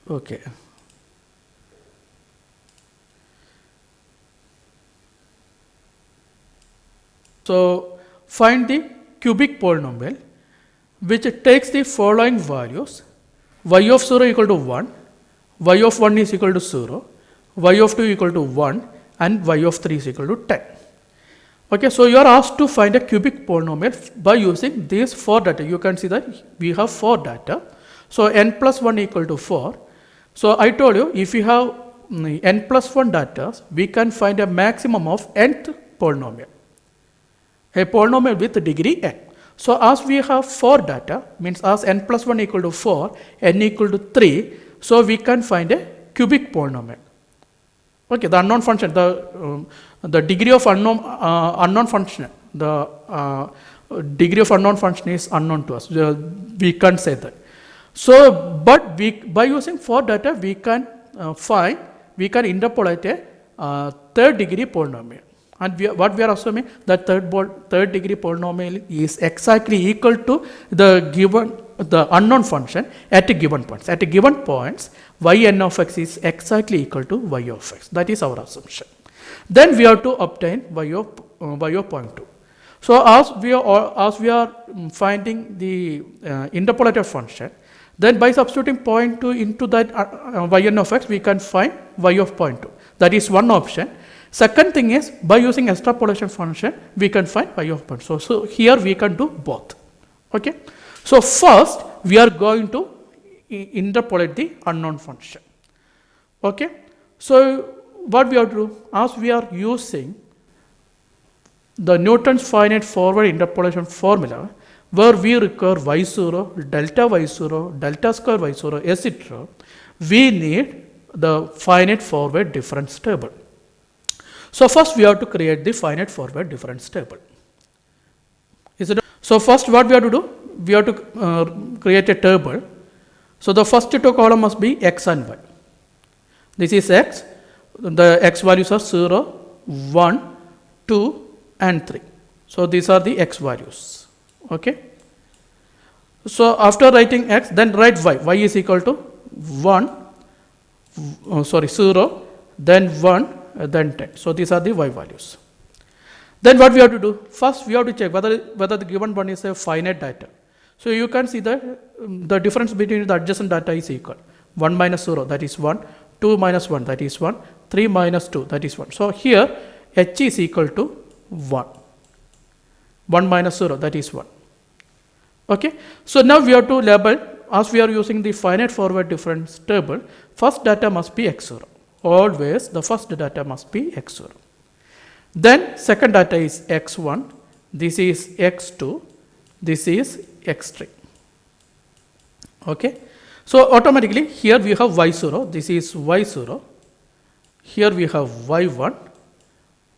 Okay. So find the cubic polynomial which takes the following values: y of 0 equal to 1, y of 1 is equal to 0, y of 2 equal to 1, and y of 3 is equal to 10. Okay, so you are asked to find a cubic polynomial by using these 4 data. You can see that we have 4 data. So n plus 1 equal to 4. So I told you, if you have n plus 1 data, we can find a maximum of nth polynomial, a polynomial with degree n. So as we have 4 data, means as n plus 1 equal to 4, n equal to 3, so we can find a cubic polynomial. Okay, the unknown function, the degree of unknown function, the degree of unknown function is unknown to us. We can't say that. So, but by using 4 data, we can interpolate a third degree polynomial. And what we are assuming, that third degree polynomial is exactly equal to the unknown function at a given points. At a given points, yn of x is exactly equal to y of x. That is our assumption. Then we have to obtain y of 0.2. So as we are finding the interpolated function, then by substituting 0.2 into that yn of x, we can find y of 0.2. That is one option. Second thing is, by using extrapolation function, we can find y of 0.2. So here we can do both. Okay. So first we are going to interpolate the unknown function. Okay. So what we have to do, as we are using the Newton's finite forward interpolation formula, where we require y0, delta y0, delta square y0, etc., we need the finite forward difference table. So first we have to create the finite forward difference table. So first what we have to do, we have to create a table. So the first 2 columns must be x and y. This is x. The x values are 0, 1, 2, and 3. So these are the x values. Okay. So after writing x, then write y. Y is equal to 0, then 1, then 10. So these are the y values. Then what we have to do? First we have to check whether the given one is a finite data. So you can see that the difference between the adjacent data is equal. 1 minus 0, that is 1, 2 minus 1, that is 1, 3 minus 2, that is 1. So here h is equal to 1. 1 minus 0, that is 1. Okay. So now we have to label, as we are using the finite forward difference table, first data must be x0. Always the first data must be x0. Then second data is x1, this is x2, this is x3. Okay. So automatically here we have y0, this is y0, here we have y1,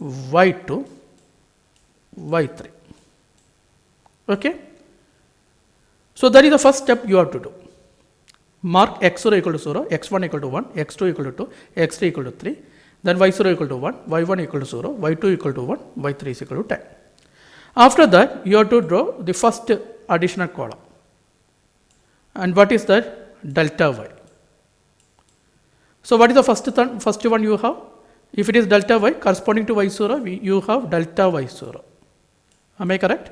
y2, y3. Okay. So that is the first step you have to do. Mark x0 equal to 0, x1 equal to 1, x2 equal to 2, x3 equal to 3, then y0 equal to 1, y1 equal to 0, y2 equal to 1, y3 is equal to 10. After that, you have to draw the first additional column. And what is that? Delta y. So what is the first one you have? If it is delta y corresponding to y0, you have delta y0. Am I correct?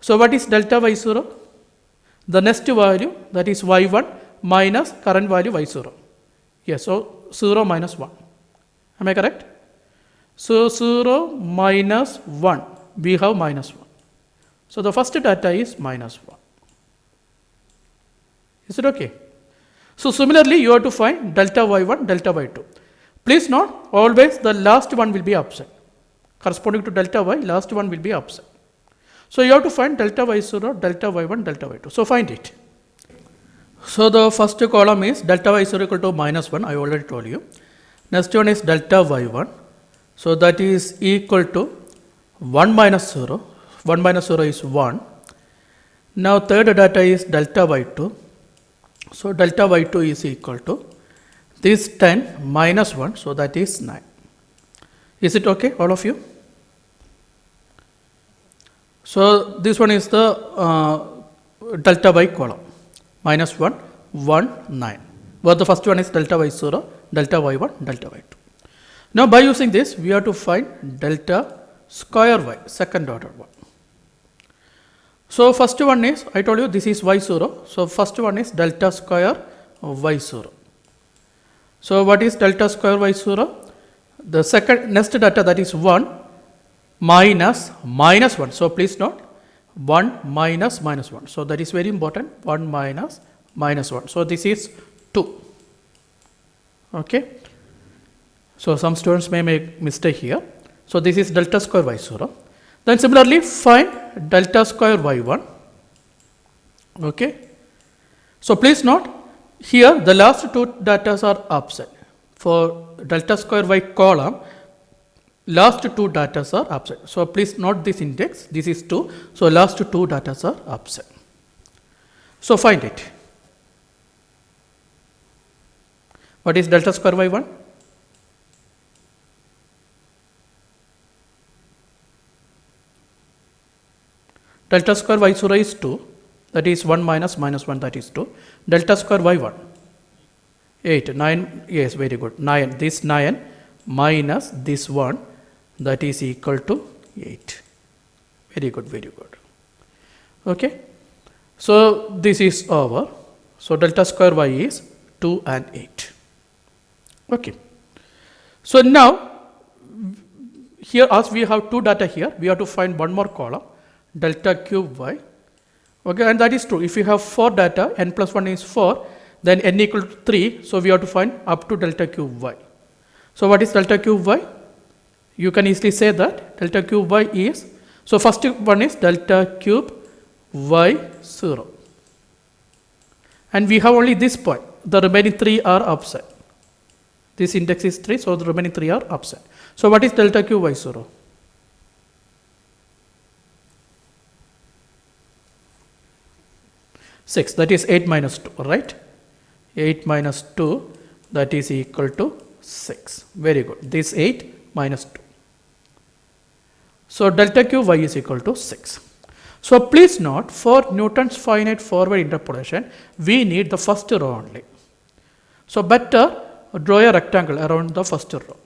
So what is delta y0? The next value, that is y1 minus current value y0. Yes, so 0 minus 1. Am I correct? So 0 minus 1, we have minus 1. So the first data is minus 1. Is it okay? So similarly, you have to find delta y1, delta y2. Please note, always the last one will be absent. Corresponding to delta y, last one will be absent. So you have to find delta y0, delta y1, delta y2. So find it. So the first column is delta y0 equal to minus 1, I already told you. Next one is delta y1. So that is equal to 1 minus 0. 1 minus 0 is 1. Now third data is delta y2. So delta y2 is equal to this 10 minus 1. So that is 9. Is it okay, all of you? So this one is the delta y column. Minus 1, 1, 9. where the first one is delta y0, delta y1, delta y2. Now by using this, we have to find delta square y, second order one. So first one is, I told you this is y0, so first one is delta square y0. So what is delta square y0? The second next data, that is 1 minus minus 1. So please note 1 minus minus 1. So that is very important, 1 minus minus 1. So this is 2. Okay. So some students may make mistake here. So this is delta square y0. Then similarly find delta square y1. Okay. So please note here the last two data are opposite. For delta square y column, last two data are opposite. So please note this index. This is 2. So last two data are opposite. So find it. What is delta square y1? Delta square y0 is 2. That is 1 minus minus 1, that is 2. Delta square y1, 8, 9, yes, very good, 9. This 9 minus this 1, that is equal to 8. Very good, very good. Okay. So this is over. So delta square y is 2 and 8. Okay. So now, here as we have two data here, we have to find one more column, delta cube y. Okay, and that is true. If you have 4 data, n plus 1 is 4, then n equal to 3. So we have to find up to delta cube y. So what is delta cube y? You can easily say that delta cube y is, so first one is delta cube y0. And we have only this point. The remaining 3 are opposite. This index is 3, so the remaining 3 are opposite. So what is delta cube y0? 6, that is 8 minus 2, right? 8 minus 2, that is equal to 6. Very good. This 8 minus 2. So delta cube y is equal to 6. So please note, for Newton's finite forward interpolation, we need the first row only. So better draw a rectangle around the first row.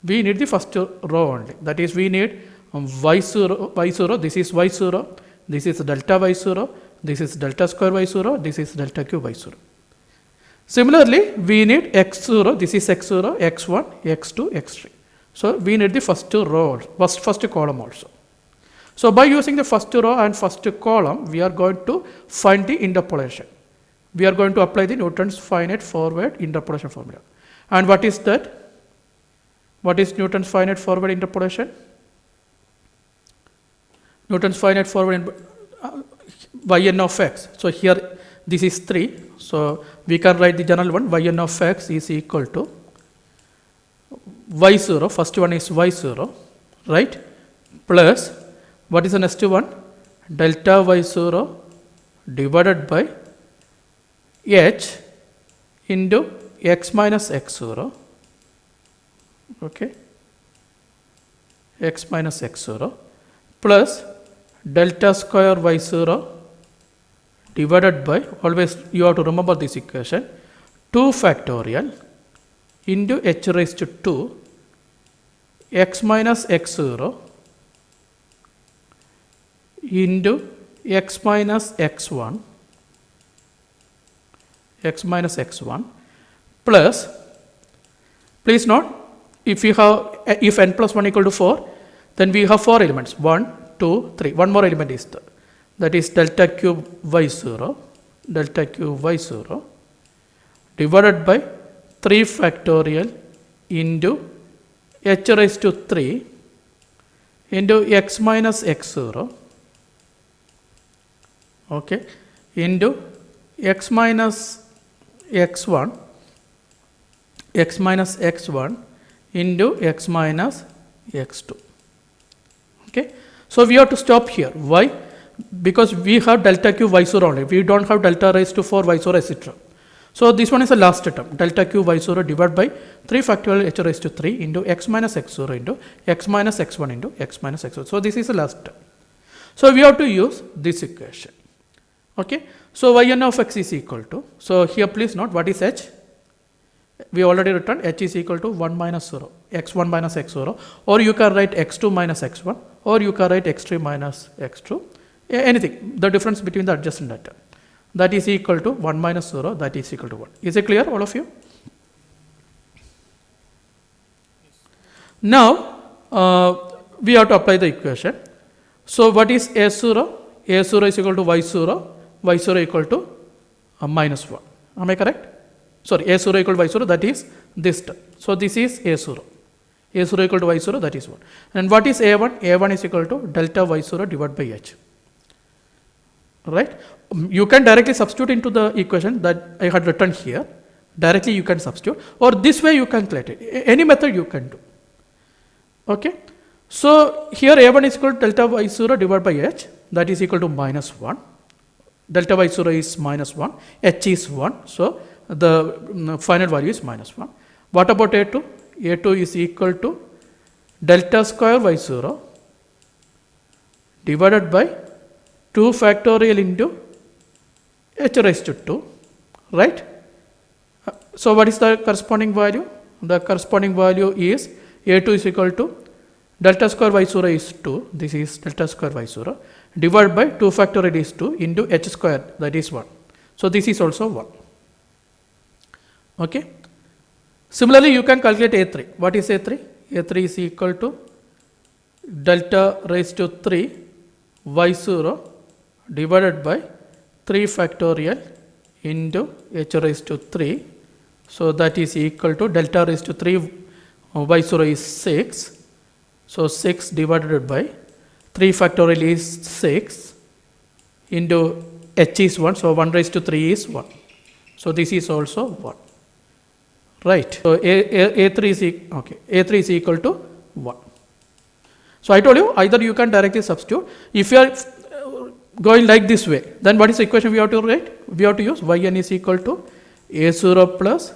We need the first row only. That is, we need y0, this is y0, this is delta y0, this is delta square y0, this is delta cube y0. Similarly, we need x0, this is x0, x1, x2, x3. So we need the first row, first column also. So by using the first row and first column, we are going to find the interpolation. We are going to apply the Newton's finite forward interpolation formula. And what is that? What is Newton's finite forward interpolation? Newton's finite forward yn of x. So here this is 3. So we can write the general one, yn of x is equal to y0, first one is y0, right? Plus, what is the next one? Delta y0 divided by h into x minus x0, okay? X minus x0 plus delta square y0 divided by, always you have to remember this equation, 2 factorial into h raised to 2 x minus x0 into x minus x1 plus, please note, if n plus 1 equal to 4, then we have 4 elements, 1, 2, 3, one more element is there, that is delta cube y0 divided by 3 factorial into h raised to 3 into x minus x0, okay, into x minus x1 into x minus x2. Okay. So we have to stop here. Why? Because we have delta cube y0 only. We don't have delta raised to 4 y0, etc. So this one is the last term. Delta cube y0 divided by 3 factorial h raised to 3 into x minus x0 into x minus x1 into x minus x0. So this is the last term. So we have to use this equation. Okay. So yn of x is equal to, so here please note what is h. We already written h is equal to 1 minus 0, x1 minus x0, or you can write x2 minus x1, or you can write x3 minus x2, anything, the difference between the adjacent data. That is equal to 1 minus 0, that is equal to 1. Is it clear, all of you? Now, we have to apply the equation. So, what is a0? a0 is equal to y0, y0 equal to minus 1. Am I correct? Sorry, a0 equal to y0, that is this term. So, this is a0. a0 equal to y0, that is 1. And what is a1? a1 is equal to delta y0 divided by h. Right? You can directly substitute into the equation that I had written here. Directly you can substitute, or this way you can calculate it. Any method you can do. Okay. So, here a1 is equal to delta y0 divided by h, that is equal to minus 1. Delta y0 is minus 1, h is 1. So, the final value is minus 1. What about a2? a2 is equal to delta square y0 divided by 2 factorial into h raised to 2, right? So, what is the corresponding value? The corresponding value is a2 is equal to delta square y0 is 2, this is delta square y0, divided by 2 factorial is 2 into h square, that is 1. So, this is also 1. Okay. Similarly, you can calculate a3. What is a3? a3 is equal to delta raised to 3 y0 divided by 3 factorial into h raised to 3. So, that is equal to delta raised to 3 y0 is 6. So, 6 divided by 3 factorial is 6 into h is 1. So, 1 raised to 3 is 1. So, this is also 1. Right. So, a3 is okay. a3 is equal to 1. So, I told you either you can directly substitute. If you are going like this way, then what is the equation we have to write? We have to use yn is equal to a0 plus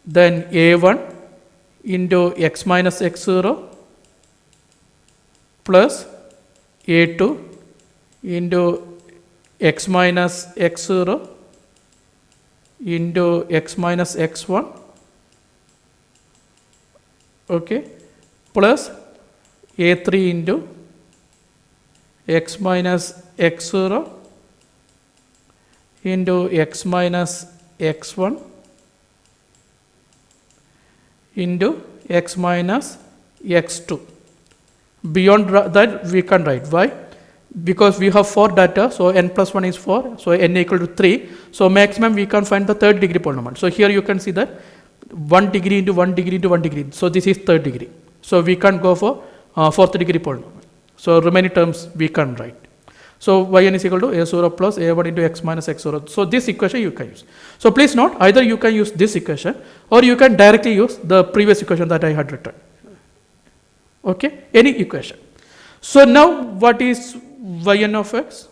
then a1 into x minus x0 plus a2 into x minus x0 into x minus x1, okay, plus a3 into x minus x0 into x minus x1 into x minus x2. Beyond that we can write. Why? Because we have 4 data, so n plus 1 is 4, so n equal to 3. So, maximum we can find the third degree polynomial. So, here you can see that 1 degree into 1 degree into 1 degree. So, this is third degree. So, we can go for fourth degree polynomial. So, remaining terms we can write. So, yn is equal to a0 plus a1 into x minus x0. So, this equation you can use. So, please note either you can use this equation or you can directly use the previous equation that I had written. Okay, any equation. So, now what is yn of x?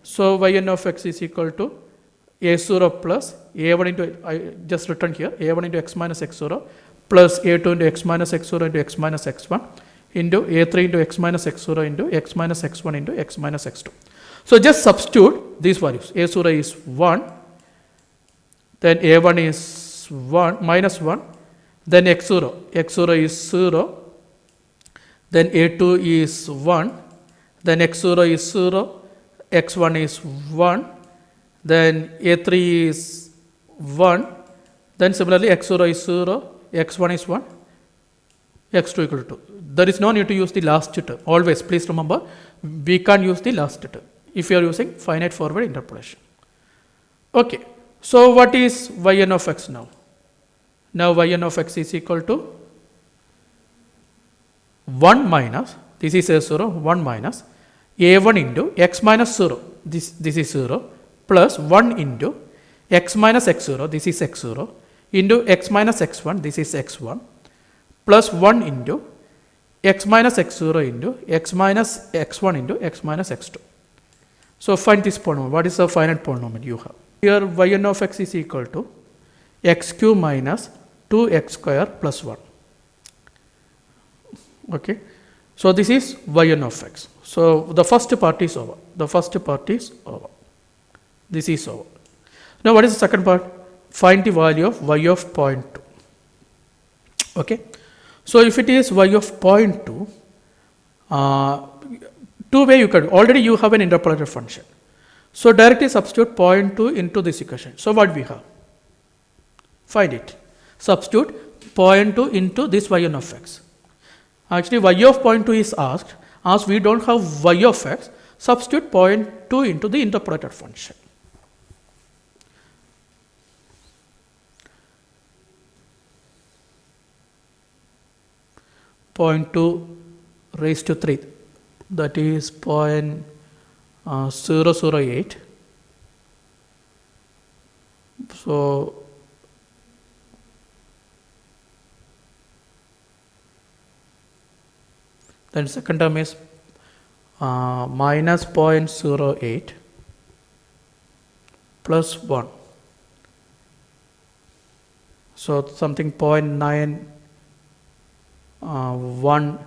So, yn of x is equal to a0 plus a1 into, I just written here, a1 into x minus x0 plus a2 into x minus x0 into x minus x1 into a3 into x minus x0 into x minus x1 into x minus x2. So, just substitute these values. a0 is 1, then a1 is 1 minus 1, then x0 is 0, then a2 is 1, then x0 is 0, x1 is 1, then a3 is 1, then similarly x0 is 0, x1 is 1, x2 equal to 2. There is no need to use the last term. Always, please remember, we can't use the last term if you are using finite forward interpolation. Okay. So, what is yn of x now? Now, yn of x is equal to 1 minus, this is a0, 1 minus a1 into x minus 0, this is 0, plus 1 into x minus x0, this is x0, into x minus x1, this is x1, plus 1 into x minus x0 into x minus x1 into x minus x2. So, find this polynomial. What is the finite polynomial you have? Here yn of x is equal to x cube minus 2x square plus 1. Okay. So, this is yn of x. So, the first part is over. The first part is over. This is over. Now what is the second part? Find the value of y of 0.2. Okay. So if it is y of 0.2, two way you can, already you have an interpolated function. So directly substitute 0.2 into this equation. So what we have? Find it. Substitute 0.2 into this y1 of x. Actually y of 0.2 is asked. As we don't have y of x, substitute 0.2 into the interpolated function. Point 2 raised to 3, that is 0.008. So then second term is minus 0.08 plus 1. So something 0.9 1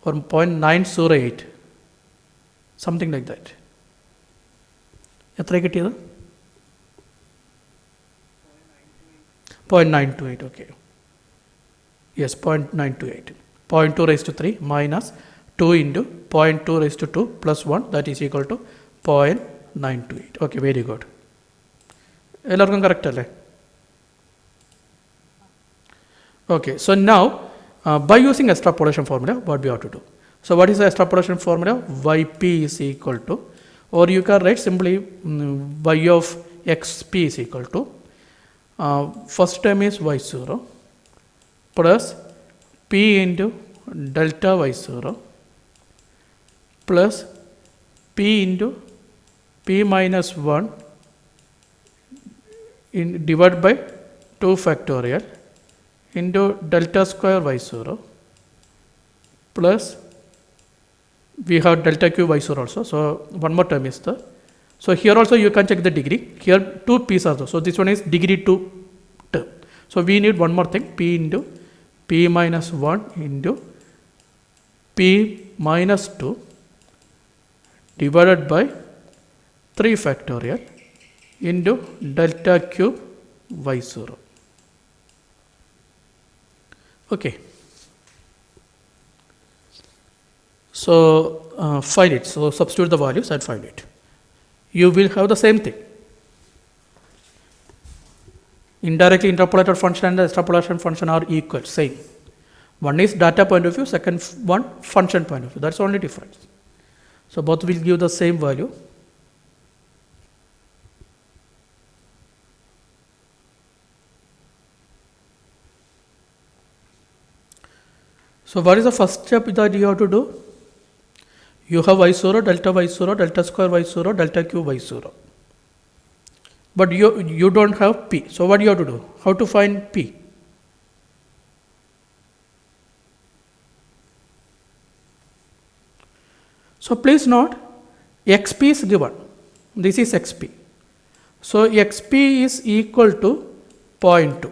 or 0.908, something like that. എത്ര കിട്ടിയത്? 0.928. Okay. Yes, 0.928. 0.2 raised to 3 minus 2 into 0.2 raised to 2 plus 1, that is equal to 0.928. Okay, very good. എല്ലാവർക്കും correct അല്ലേ? Okay, so now by using extrapolation formula, what we have to do? So what is the extrapolation formula? Yp is equal to, or you can write simply y of xp is equal to, first term is y0 plus p into delta y0 plus p into p minus 1 divided by 2 factorial into delta square y0 plus we have delta q y0 also. So one more term is the, so here also you can check the degree. Here two p's are there. So this one is degree 2 term. So we need one more thing, p into p minus 1 into p minus 2 divided by 3 factorial into delta cube y0. Okay. So find it. So substitute the values and find it. You will have the same thing. Indirectly interpolated function and the extrapolation function are equal, same. One is data point of view, second one function point of view. That's the only difference. So both will give the same value. So what is the first step that you have to do? You have y0, delta square y0, delta cube y0. But you don't have p. So what do you have to do? How to find p? So please note, xp is given. This is xp. So xp is equal to 0.2.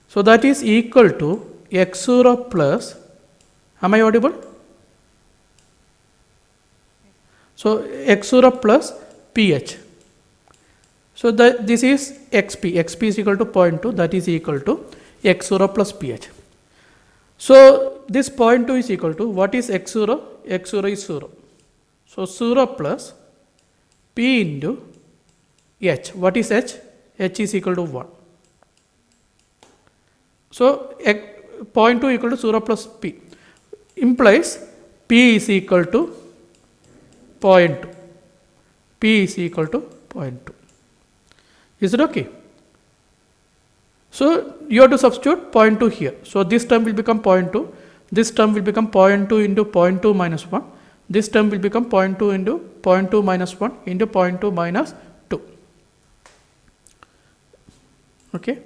So that is equal to x0 plus, am I audible? So x0 plus ph. So this is xp. xp is equal to 0.2, that is equal to x0 plus ph. So this 0.2 is equal to, what is x0? x0 is 0. So 0 plus p into h. What is h? h is equal to 1. So 0.2 equal to 0 plus p implies p is equal to 0.2. P is equal to 0.2. Is it okay? So you have to substitute 0.2 here. So this term will become 0.2. This term will become 0.2 into 0.2 minus 1. This term will become 0.2 into 0.2 minus 1 into 0.2 minus 2. Okay.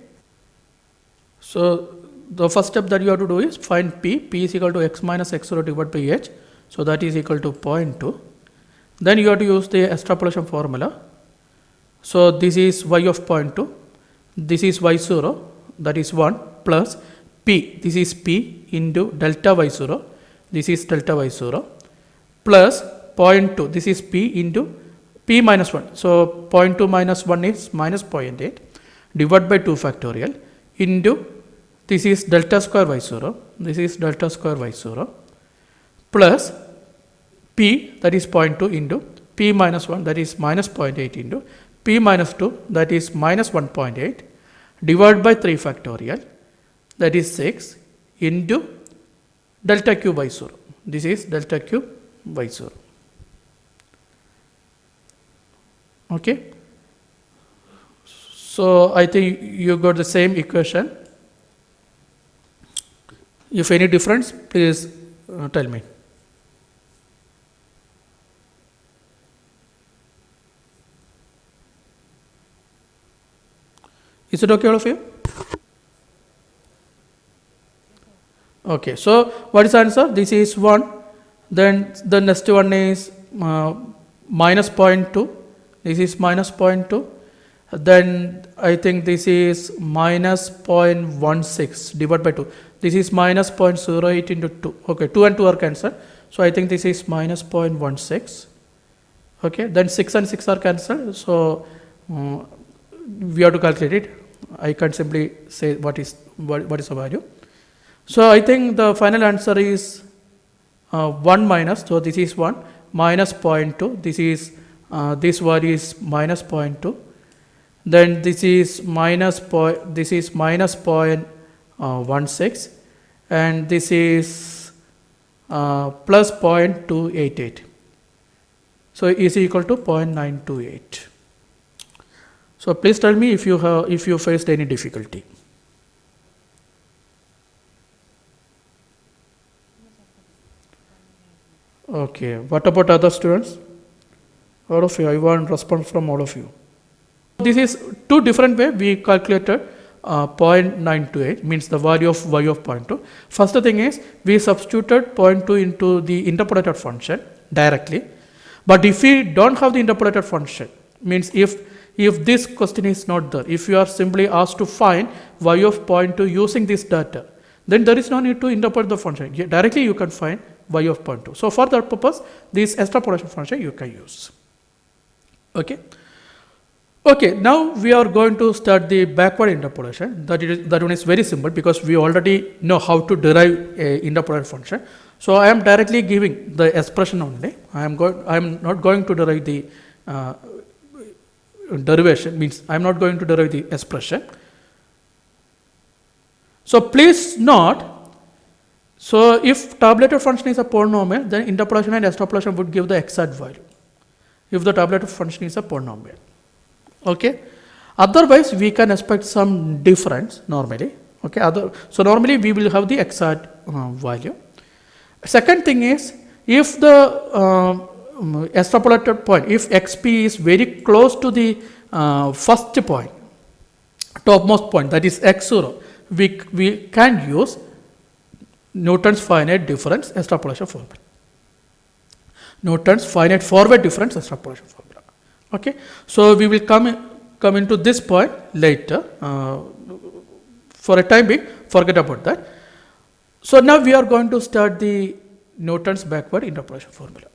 So the first step that you have to do is find p. P is equal to x minus x0 divided by h. So that is equal to 0.2. Then you have to use the extrapolation formula. So this is y of 0.2. This is y0, that is 1 plus p. This is p into delta y0. This is delta y0 plus 0.2, this is p into p minus 1. So 0.2 minus 1 is minus 0.8 divided by 2 factorial into this is delta square y0, this is delta square y0 plus p, that is 0.2 into p minus 1, that is minus 0.8 into p minus 2, that is minus 1.8 divided by 3 factorial, that is 6 into delta q by 0. This is delta q by 0. Okay. So I think you got the same equation. If any difference, please tell me. Is it okay, all of you? Okay, so what is the answer? This is 1, then the next one is minus 0.2, this is minus 0.2, then I think this is minus 0.16 divided by 2, this is minus 0.08 into 2, okay, 2 and 2 are cancelled, so I think this is minus 0.16, okay, then 6 and 6 are cancelled, so we have to calculate it. I can't simply say what is the value. So I think the final answer is 1 minus, so this is 1 minus 0.2, this is this value is minus 0.2, then this is minus 0.16 and this is plus 0.288. So is equal to 0.928. So please tell me if you faced any difficulty. Okay, what about other students? All of you, I want response from all of you. This is two different ways we calculated 0.928, means the value of y of 0.2. First thing is we substituted 0.2 into the interpolated function directly. But if we don't have the interpolated function, means if this question is not there, if you are simply asked to find y of 0.2 using this data, then there is no need to interpolate the function. Directly you can find y of 0.2. So for that purpose, this extrapolation function you can use. Okay. Okay, now we are going to start the backward interpolation. That one is very simple because we already know how to derive a interpolated function. So I am directly giving the expression only. I am not going to derive the derivation, means I am not going to derive the expression. So please note, so if tabulated function is a polynomial, then interpolation and extrapolation would give the exact value if the tabulated function is a polynomial. Okay. Otherwise, we can expect some difference normally. Okay. So normally we will have the exact value. Second thing is, if the extrapolated point, if xp is very close to the first point, topmost point, that is x0, we can use Newton's finite difference extrapolation formula. Newton's finite forward difference extrapolation formula. Okay. So we will come into this point later. For a time being, forget about that. So now we are going to start the Newton's backward interpolation formula.